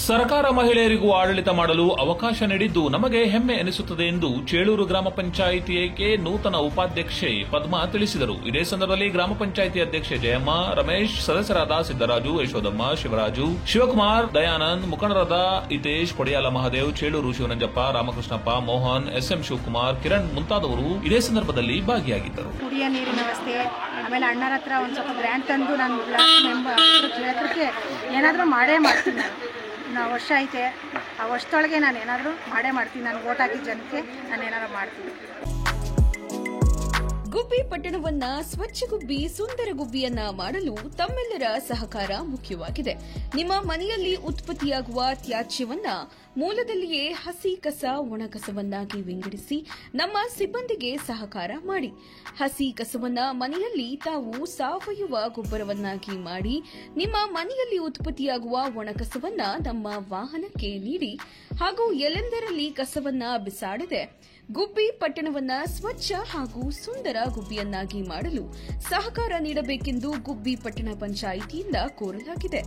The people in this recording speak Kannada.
ಸರ್ಕಾರ ಮಹಿಳೆಯರಿಗೂ ಆಡಳಿತ ಮಾಡಲು ಅವಕಾಶ ನೀಡಿದ್ದು ನಮಗೆ ಹೆಮ್ಮೆ ಎನಿಸುತ್ತದೆ ಎಂದು ಚೇಳೂರು ಗ್ರಾಮ ಪಂಚಾಯಿತಿಗೆ ನೂತನ ಉಪಾಧ್ಯಕ್ಷೆ ಪದ್ಮಾ ತಿಳಿಸಿದರು. ಇದೇ ಸಂದರ್ಭದಲ್ಲಿ ಗ್ರಾಮ ಪಂಚಾಯಿತಿ ಅಧ್ಯಕ್ಷೆ ಜಯಮ್ಮ, ರಮೇಶ್, ಸದಸ್ಯರಾದ ಸಿದ್ದರಾಜು, ಯಶೋದಮ್ಮ, ಶಿವರಾಜು, ಶಿವಕುಮಾರ್, ದಯಾನಂದ್, ಮುಖಂಡರಾದ ಹಿತೇಶ್, ಕೊಡಿಯಾಲ ಮಹಾದೇವ್, ಚೇಳೂರು ಶಿವನಂಜಪ್ಪ, ರಾಮಕೃಷ್ಣಪ್ಪ, ಮೋಹನ್, ಎಸ್ಎಂ ಶಿವಕುಮಾರ್, ಕಿರಣ್ ಮುಂತಾದವರು ಇದೇ ಸಂದರ್ಭದಲ್ಲಿ ಭಾಗಿಯಾಗಿದ್ದರು. ಕುಡಿಯ ನೀರಿನ ವ್ಯವಸ್ಥೆ, ಆಮೇಲೆ ಅಣ್ಣರ ಹತ್ರ ಒಂದು ಸ್ವಲ್ಪ ಗ್ರ್ಯಾಂಟ್ ತಂದು ನಾನು ಕ್ಷೇತ್ರಕ್ಕೆ ಏನಾದರೂ ಮಾಡೇ ಮಾಡ್ತೀನಿ. ನಾನು ವರ್ಷ ಐತೆ, ಆ ವರ್ಷದೊಳಗೆ ನಾನು ಏನಾದರೂ ಮಾಡೇ ಮಾಡ್ತೀನಿ. ನಾನು ವೋಟ್ ಹಾಕಿದ ಜನಕ್ಕೆ ನಾನು ಏನಾದರೂ ಮಾಡ್ತೀನಿ. ಗುಬ್ಬಿ ಪಟ್ಟಣವನ್ನ ಸ್ವಚ್ಛ ಗುಬ್ಬಿ, ಸುಂದರ ಗುಬ್ಬಿಯನ್ನ ಮಾಡಲು ತಮ್ಮೆಲ್ಲರ ಸಹಕಾರ ಮುಖ್ಯವಾಗಿದೆ. ನಿಮ್ಮ ಮನೆಯಲ್ಲಿ ಉತ್ಪತ್ತಿಯಾಗುವ ತ್ಯಾಜ್ಯವನ್ನ ಮೂಲದಲ್ಲಿಯೇ ಹಸಿ ಕಸ, ಒಣ ಕಸವನ್ನಾಗಿ ವಿಂಗಡಿಸಿ ನಮ್ಮ ಸಿಬ್ಬಂದಿಗೆ ಸಹಕಾರ ಮಾಡಿ. ಹಸಿ ಕಸವನ್ನ ಮನೆಯಲ್ಲಿ ತಾವು ಸಾವಯವ ಗೊಬ್ಬರವನ್ನಾಗಿ ಮಾಡಿ, ನಿಮ್ಮ ಮನೆಯಲ್ಲಿ ಉತ್ಪತ್ತಿಯಾಗುವ ಒಣ ಕಸವನ್ನ ನಮ್ಮ ವಾಹನಕ್ಕೆ ನೀಡಿ ಹಾಗೂ ಎಲ್ಲೆಂದರಲ್ಲಿ ಕಸವನ್ನ ಬಿಸಾಡದೆ ಗುಬ್ಬಿ ಪಟ್ಟಣವನ್ನ ಸ್ವಚ್ಛ ಹಾಗೂ ಸುಂದರ ಗುಬ್ಬಿಯನ್ನಾಗಿ ಮಾಡಲು ಸಹಕಾರ ನೀಡಬೇಕೆಂದು ಗುಬ್ಬಿ ಪಟ್ಟಣ ಪಂಚಾಯಿತಿಯಿಂದ ಕೋರಲಾಗಿದೆ.